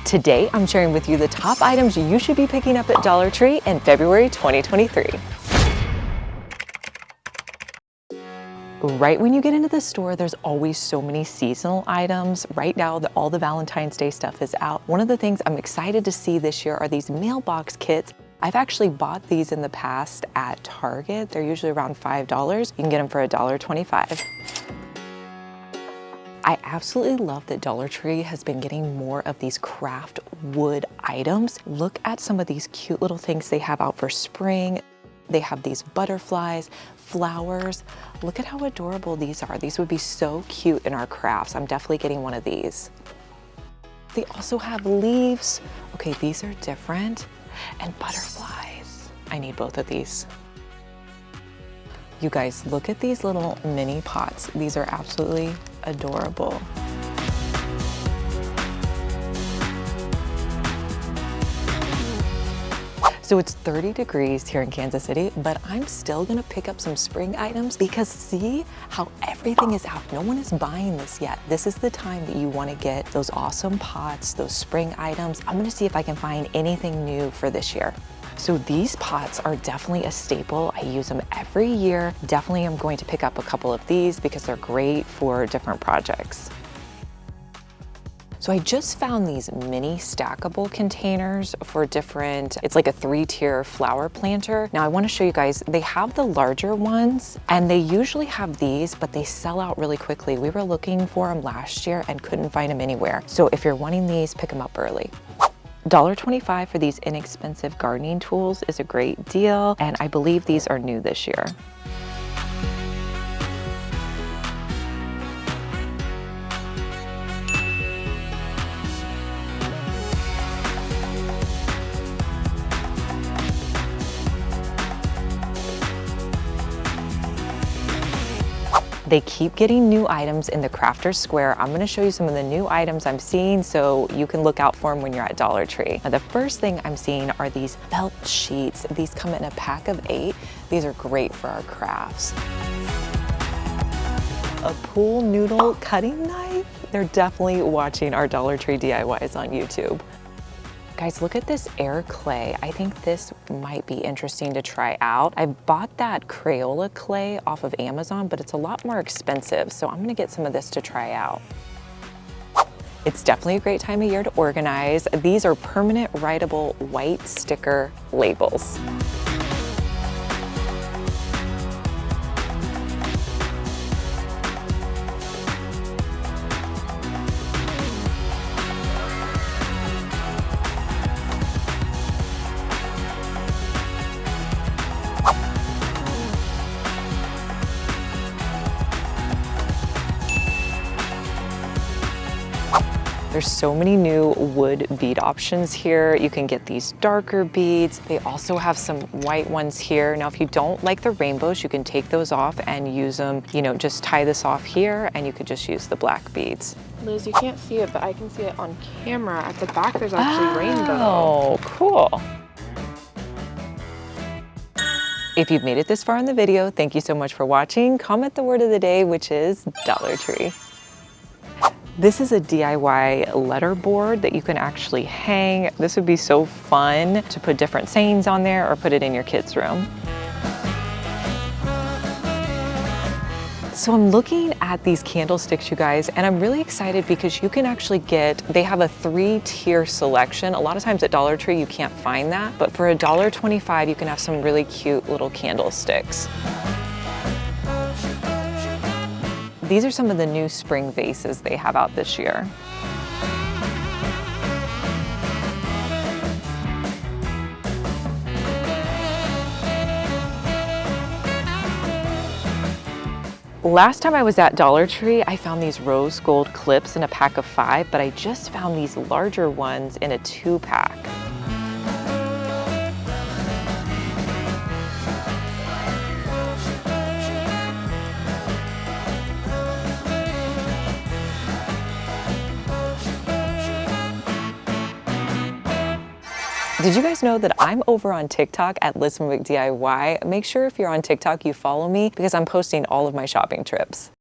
Today, I'm sharing with you the top items you should be picking up at Dollar Tree in February 2023. Right when you get into the store, there's always so many seasonal items. Right now, all the Valentine's Day stuff is out. One of the things I'm excited to see this year are these mailbox kits. I've actually bought these in the past at Target. They're usually around $5. You can get them for $1.25. I absolutely love that Dollar Tree has been getting more of these craft wood items. Look at some of these cute little things they have out for spring. They have these butterflies, flowers. Look at how adorable these are. These would be so cute in our crafts. I'm definitely getting one of these. They also have leaves. Okay, these are different. And butterflies. I need both of these. You guys, look at these little mini pots. These are absolutely adorable. So it's 30 degrees here in Kansas City, but I'm still gonna pick up some spring items because see how everything is out. No one is buying this yet. This is the time that you wanna get those awesome pots, those spring items. I'm gonna see if I can find anything new for this year. So these pots are definitely a staple. I use them every year. Definitely I'm going to pick up a couple of these because they're great for different projects. So I just found these mini stackable containers for different, it's like a 3-tier flower planter. Now I want to show you guys, they have the larger ones and they usually have these, but they sell out really quickly. We were looking for them last year and couldn't find them anywhere. So if you're wanting these, pick them up early. $1.25 for these inexpensive gardening tools is a great deal, and I believe these are new this year. They keep getting new items in the Crafters Square. I'm gonna show you some of the new items I'm seeing so you can look out for them when you're at Dollar Tree. Now, the first thing I'm seeing are these felt sheets. These come in a pack of 8. These are great for our crafts. A pool noodle cutting knife. They're definitely watching our Dollar Tree DIYs on YouTube. Guys, look at this air clay. I think this might be interesting to try out. I bought that Crayola clay off of Amazon, but it's a lot more expensive, so I'm gonna get some of this to try out. It's definitely a great time of year to organize. These are permanent writable white sticker labels. There's so many new wood bead options here. You can get these darker beads. They also have some white ones here. Now, if you don't like the rainbows, you can take those off and use them, you know, just tie this off here and you could just use the black beads. Liz, you can't see it, but I can see it on camera. At the back, there's actually rainbow. Oh, cool. If you've made it this far in the video, thank you so much for watching. Comment the word of the day, which is Dollar Tree. This is a DIY letter board that you can actually hang. This would be so fun to put different sayings on there or put it in your kids' room. So I'm looking at these candlesticks, you guys, and I'm really excited because you can actually get, they have a 3-tier selection. A lot of times at Dollar Tree, you can't find that, but for $1.25, you can have some really cute little candlesticks. These are some of the new spring vases they have out this year. Last time I was at Dollar Tree, I found these rose gold clips in a pack of 5, but I just found these larger ones in a 2-pack. Did you guys know that I'm over on TikTok at Fenwick DIY? Make sure if you're on TikTok, you follow me because I'm posting all of my shopping trips.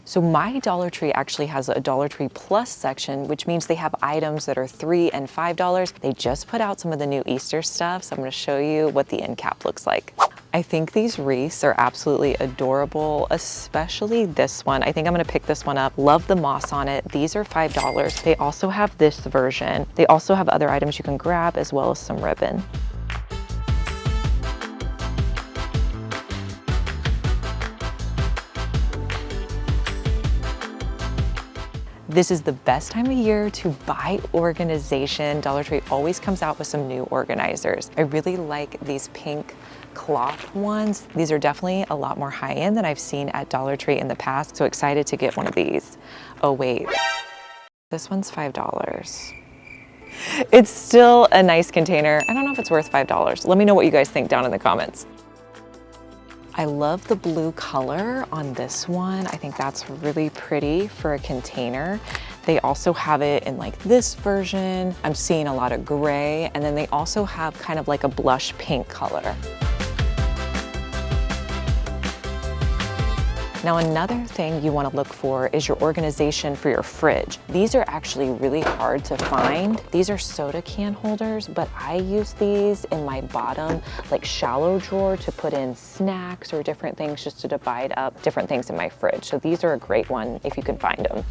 So my Dollar Tree actually has a Dollar Tree Plus section, which means they have items that are $3 and $5. They just put out some of the new Easter stuff, so I'm gonna show you what the end cap looks like. I think these wreaths are absolutely adorable, especially this one. I think I'm gonna pick this one up. Love the moss on it. These are $5. They also have this version. They also have other items you can grab as well as some ribbon. This is the best time of year to buy organization. Dollar Tree always comes out with some new organizers. I really like these pink cloth ones. These are definitely a lot more high-end than I've seen at Dollar Tree in the past, so excited to get one of these. Oh wait, this one's $5. It's still a nice container. I don't know if it's worth $5. Let me know what you guys think down in the comments. I love the blue color on this one. I think that's really pretty for a container. They also have it in like this version. I'm seeing a lot of gray, and then they also have kind of like a blush pink color. Now, another thing you want to look for is your organization for your fridge. These are actually really hard to find. These are soda can holders, but I use these in my bottom, like shallow drawer to put in snacks or different things, just to divide up different things in my fridge. So these are a great one if you can find them.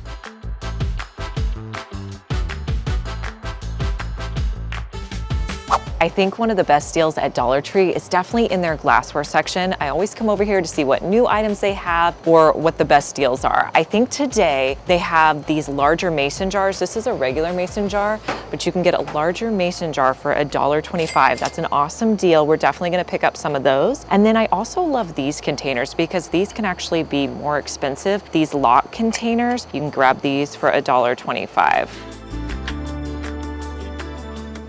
I think one of the best deals at Dollar Tree is definitely in their glassware section. I always come over here to see what new items they have or what the best deals are. I think today they have these larger mason jars. This is a regular mason jar, but you can get a larger mason jar for $1.25. That's an awesome deal. We're definitely gonna pick up some of those. And then I also love these containers because these can actually be more expensive. These lock containers, you can grab these for $1.25.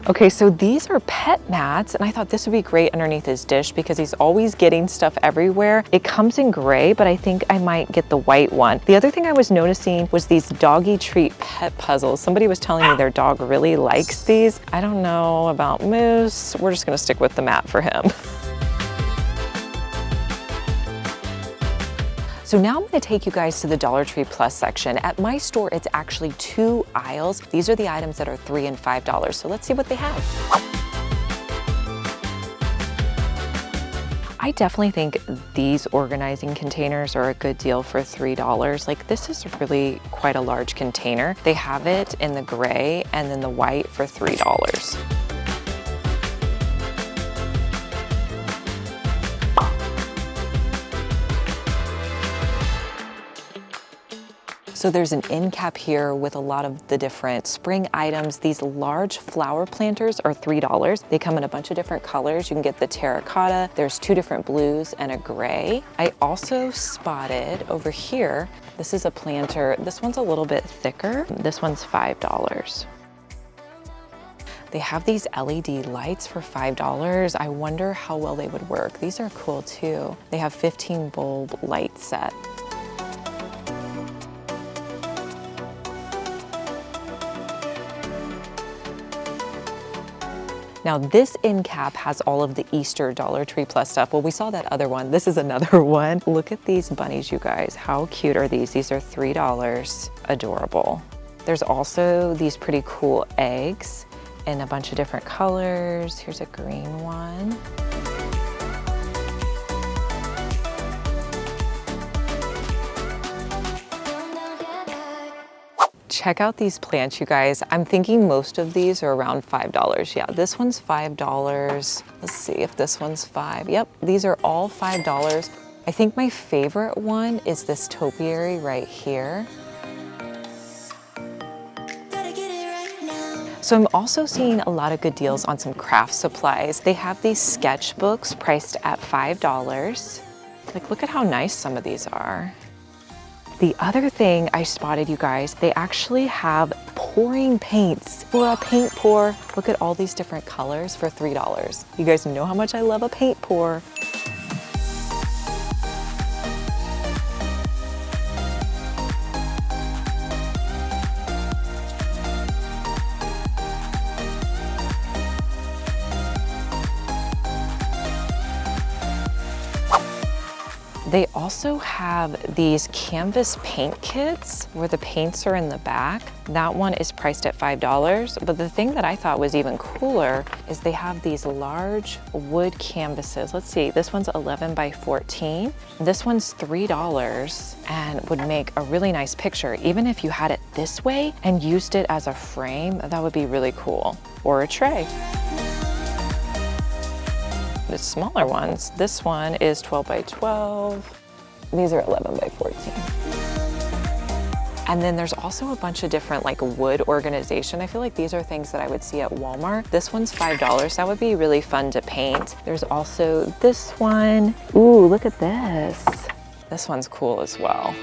Okay, so these are pet mats, and I thought this would be great underneath his dish because he's always getting stuff everywhere. It comes in gray, but I think I might get the white one. The other thing I was noticing was these doggy treat pet puzzles. Somebody was telling me their dog really likes these. I don't know about Moose. We're just gonna stick with the mat for him. So now I'm gonna take you guys to the Dollar Tree Plus section. At my store, it's actually 2 aisles. These are the items that are $3 and $5. So let's see what they have. I definitely think these organizing containers are a good deal for $3. Like, this is really quite a large container. They have it in the gray and then the white for $3. So there's an end cap here with a lot of the different spring items. These large flower planters are $3. They come in a bunch of different colors. You can get the terracotta. There's 2 different blues and a gray. I also spotted over here, this is a planter. This one's a little bit thicker. This one's $5. They have these LED lights for $5. I wonder how well they would work. These are cool too. They have 15 bulb light set. Now this end cap has all of the Easter Dollar Tree Plus stuff. Well, we saw that other one. This is another one. Look at these bunnies, you guys. How cute are these? These are $3. Adorable. There's also these pretty cool eggs in a bunch of different colors. Here's a green one. Check out these plants, you guys. I'm thinking most of these are around $5. Yeah, this one's $5. Let's see if this one's $5. Yep, these are all $5. I think my favorite one is this topiary right here. So I'm also seeing a lot of good deals on some craft supplies. They have these sketchbooks priced at $5. Like, look at how nice some of these are. The other thing I spotted, you guys, they actually have pouring paints for a paint pour. Look at all these different colors for $3. You guys know how much I love a paint pour. They also have these canvas paint kits where the paints are in the back. That one is priced at $5, but the thing that I thought was even cooler is they have these large wood canvases. Let's see, this one's 11 by 14. This one's $3 and would make a really nice picture. Even if you had it this way and used it as a frame, that would be really cool. Or a tray. The smaller ones, this one is 12 by 12. These are 11 by 14. And then there's also a bunch of different like wood organization. I feel like these are things that I would see at Walmart. This one's $5. That would be really fun to paint. There's also this one. Ooh, look at this. This one's cool as well.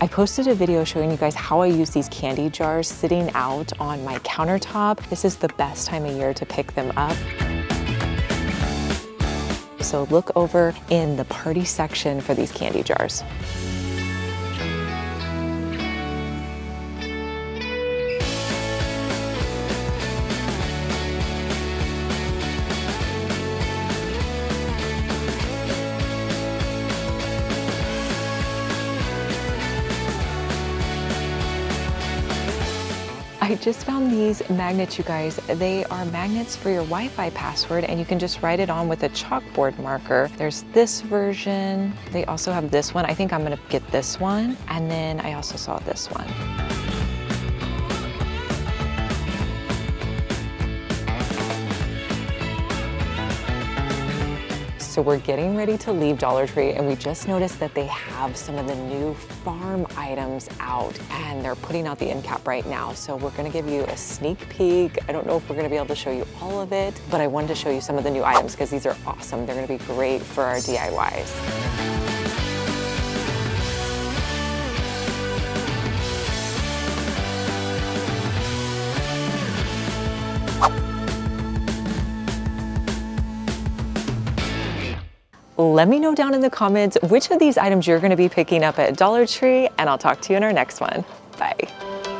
I posted a video showing you guys how I use these candy jars sitting out on my countertop. This is the best time of year to pick them up. So look over in the party section for these candy jars. I just found these magnets, you guys. They are magnets for your Wi-Fi password, and you can just write it on with a chalkboard marker. There's this version. They also have this one. I think I'm gonna get this one. And then I also saw this one. So we're getting ready to leave Dollar Tree, and we just noticed that they have some of the new farm items out, and they're putting out the end cap right now. So we're gonna give you a sneak peek. I don't know if we're gonna be able to show you all of it, but I wanted to show you some of the new items because these are awesome. They're gonna be great for our DIYs. Let me know down in the comments which of these items you're gonna be picking up at Dollar Tree, and I'll talk to you in our next one. Bye.